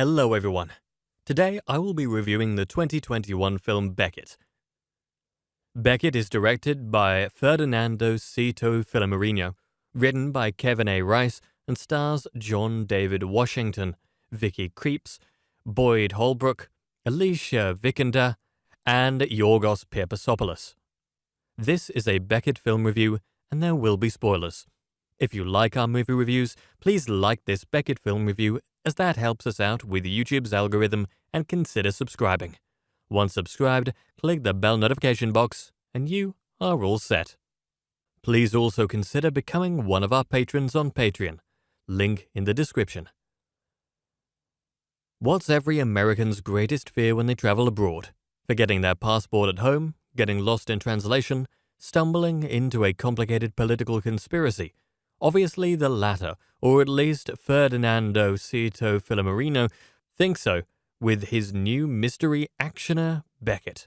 Hello everyone. Today I will be reviewing the 2021 film Beckett. Beckett is directed by Ferdinando Cito Filomarino, written by Kevin A. Rice, and stars John David Washington, Vicky Krieps, Boyd Holbrook, Alicia Vikander, and Yorgos Papadopoulos. This is a Beckett film review, and there will be spoilers. If you like our movie reviews, please like this Beckett film review, as that helps us out with YouTube's algorithm, and consider subscribing. Once subscribed, click the bell notification box, and you are all set. Please also consider becoming one of our patrons on Patreon. Link in the description. What's every American's greatest fear when they travel abroad? Forgetting their passport at home, getting lost in translation, stumbling into a complicated political conspiracy? Obviously the latter, or at least Ferdinando Cito Filomarino thinks so with his new mystery actioner, Beckett.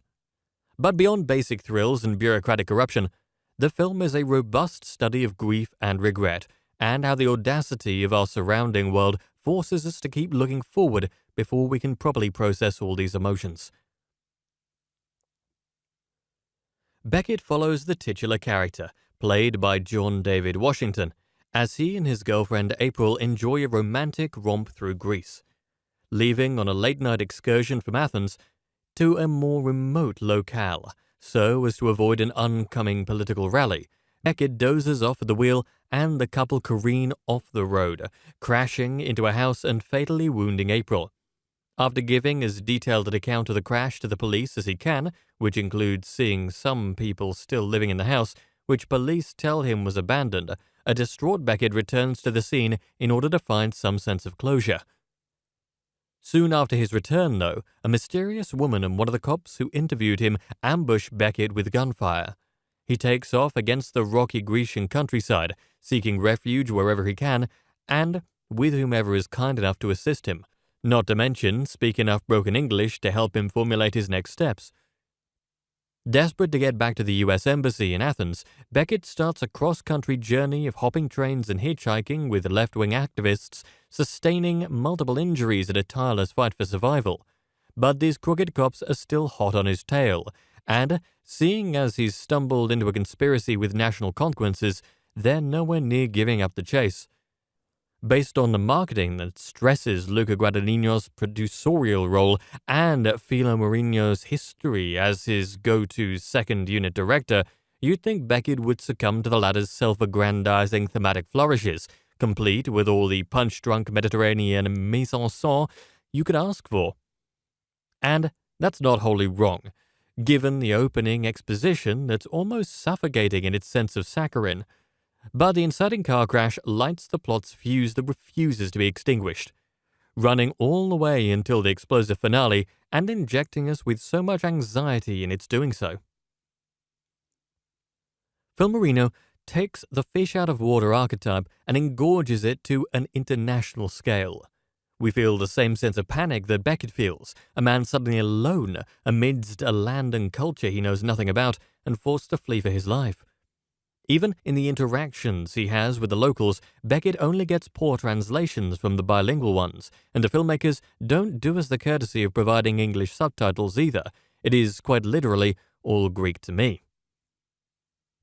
But beyond basic thrills and bureaucratic corruption, the film is a robust study of grief and regret, and how the audacity of our surrounding world forces us to keep looking forward before we can properly process all these emotions. Beckett follows the titular character, played by John David Washington, as he and his girlfriend April enjoy a romantic romp through Greece. Leaving on a late-night excursion from Athens to a more remote locale, so as to avoid an oncoming political rally, Beckett dozes off at the wheel and the couple careen off the road, crashing into a house and fatally wounding April. After giving as detailed an account of the crash to the police as he can, which includes seeing some people still living in the house, which police tell him was abandoned, a distraught Beckett returns to the scene in order to find some sense of closure. Soon after his return, though, a mysterious woman and one of the cops who interviewed him ambush Beckett with gunfire. He takes off against the rocky Grecian countryside, seeking refuge wherever he can, and with whomever is kind enough to assist him, not to mention speak enough broken English to help him formulate his next steps. Desperate to get back to the U.S. Embassy in Athens, Beckett starts a cross-country journey of hopping trains and hitchhiking with left-wing activists, sustaining multiple injuries in a tireless fight for survival. But these crooked cops are still hot on his tail, and, seeing as he's stumbled into a conspiracy with national consequences, they're nowhere near giving up the chase. Based on the marketing that stresses Luca Guadagnino's producerial role and Filomarino's history as his go-to second-unit director, you'd think Beckett would succumb to the latter's self-aggrandizing thematic flourishes, complete with all the punch-drunk Mediterranean mise-en-scène you could ask for. And that's not wholly wrong, given the opening exposition that's almost suffocating in its sense of saccharine. But the inciting car crash lights the plot's fuse that refuses to be extinguished, running all the way until the explosive finale and injecting us with so much anxiety in its doing so. Filomarino takes the fish-out-of-water archetype and engorges it to an international scale. We feel the same sense of panic that Beckett feels, a man suddenly alone amidst a land and culture he knows nothing about and forced to flee for his life. Even in the interactions he has with the locals, Beckett only gets poor translations from the bilingual ones, and the filmmakers don't do us the courtesy of providing English subtitles either. It is quite literally all Greek to me.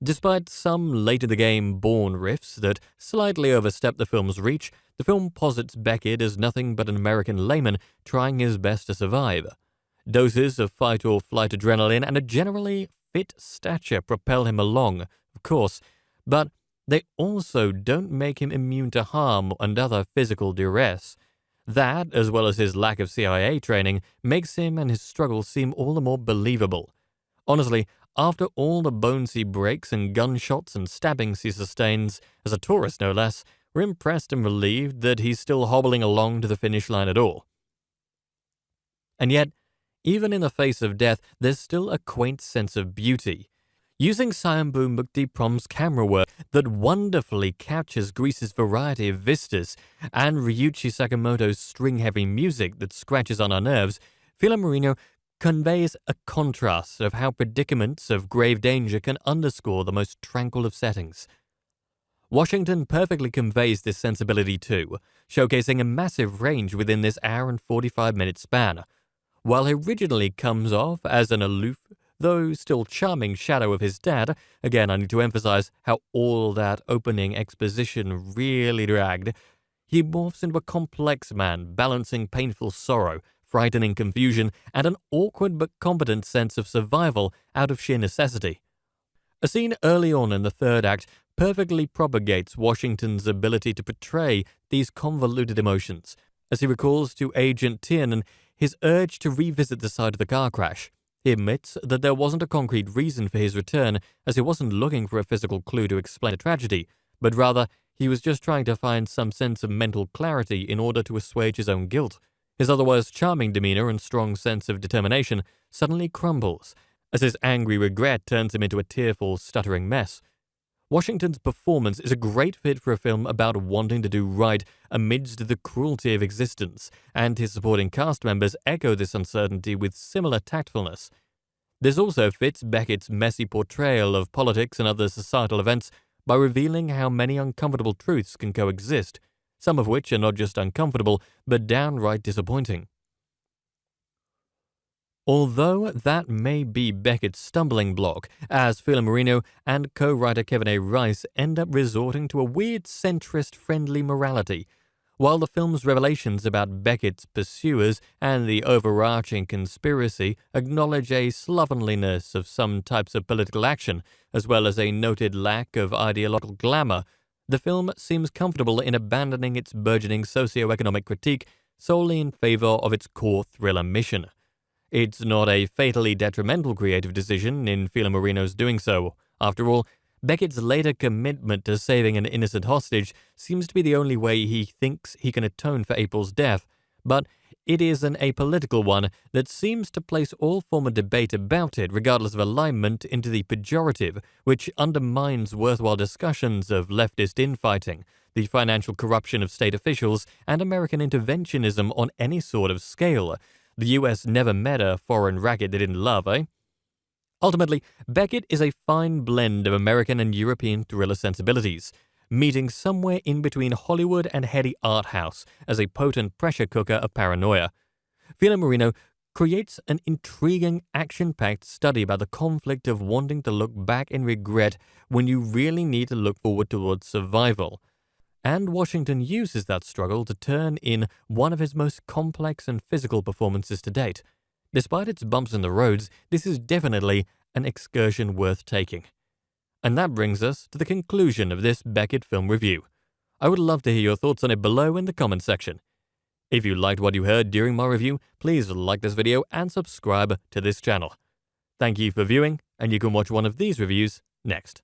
Despite some late-in-the-game Bourne riffs that slightly overstep the film's reach, the film posits Beckett as nothing but an American layman trying his best to survive. Doses of fight-or-flight adrenaline and a generally fit stature propel him along, of course, but they also don't make him immune to harm and other physical duress. That, as well as his lack of CIA training, makes him and his struggles seem all the more believable. Honestly, after all the bones he breaks and gunshots and stabbings he sustains, as a tourist no less, we're impressed and relieved that he's still hobbling along to the finish line at all. And yet, even in the face of death, there's still a quaint sense of beauty. Using Sayambhu Muktiprom's camera work that wonderfully captures Greece's variety of vistas and Ryuichi Sakamoto's string-heavy music that scratches on our nerves, Filomarino conveys a contrast of how predicaments of grave danger can underscore the most tranquil of settings. Washington perfectly conveys this sensibility too, showcasing a massive range within this hour and 45-minute span. While he originally comes off as an aloof, though still charming shadow of his dad, again I need to emphasize how all that opening exposition really dragged, he morphs into a complex man, balancing painful sorrow, frightening confusion, and an awkward but competent sense of survival out of sheer necessity. A scene early on in the third act perfectly propagates Washington's ability to portray these convoluted emotions, as he recalls to Agent Tiernan his urge to revisit the site of the car crash. He admits that there wasn't a concrete reason for his return, as he wasn't looking for a physical clue to explain the tragedy, but rather he was just trying to find some sense of mental clarity in order to assuage his own guilt. His otherwise charming demeanor and strong sense of determination suddenly crumbles, as his angry regret turns him into a tearful, stuttering mess. Washington's performance is a great fit for a film about wanting to do right amidst the cruelty of existence, and his supporting cast members echo this uncertainty with similar tactfulness. This also fits Beckett's messy portrayal of politics and other societal events by revealing how many uncomfortable truths can coexist, some of which are not just uncomfortable, but downright disappointing. Although that may be Beckett's stumbling block, as Philo Marino and co-writer Kevin A. Rice end up resorting to a weird centrist-friendly morality, while the film's revelations about Beckett's pursuers and the overarching conspiracy acknowledge a slovenliness of some types of political action, as well as a noted lack of ideological glamour, the film seems comfortable in abandoning its burgeoning socio-economic critique solely in favor of its core thriller mission. It's not a fatally detrimental creative decision in Philo Marino's doing so. After all, Beckett's later commitment to saving an innocent hostage seems to be the only way he thinks he can atone for April's death, but it is an apolitical one that seems to place all former debate about it, regardless of alignment, into the pejorative, which undermines worthwhile discussions of leftist infighting, the financial corruption of state officials, and American interventionism on any sort of scale. The US never met a foreign racket they didn't love, eh? Ultimately, Beckett is a fine blend of American and European thriller sensibilities, meeting somewhere in between Hollywood and heady art house as a potent pressure cooker of paranoia. Philo Marino creates an intriguing, action-packed study about the conflict of wanting to look back in regret when you really need to look forward towards survival. And Washington uses that struggle to turn in one of his most complex and physical performances to date. Despite its bumps in the roads, this is definitely an excursion worth taking. And that brings us to the conclusion of this Beckett film review. I would love to hear your thoughts on it below in the comment section. If you liked what you heard during my review, please like this video and subscribe to this channel. Thank you for viewing, and you can watch one of these reviews next.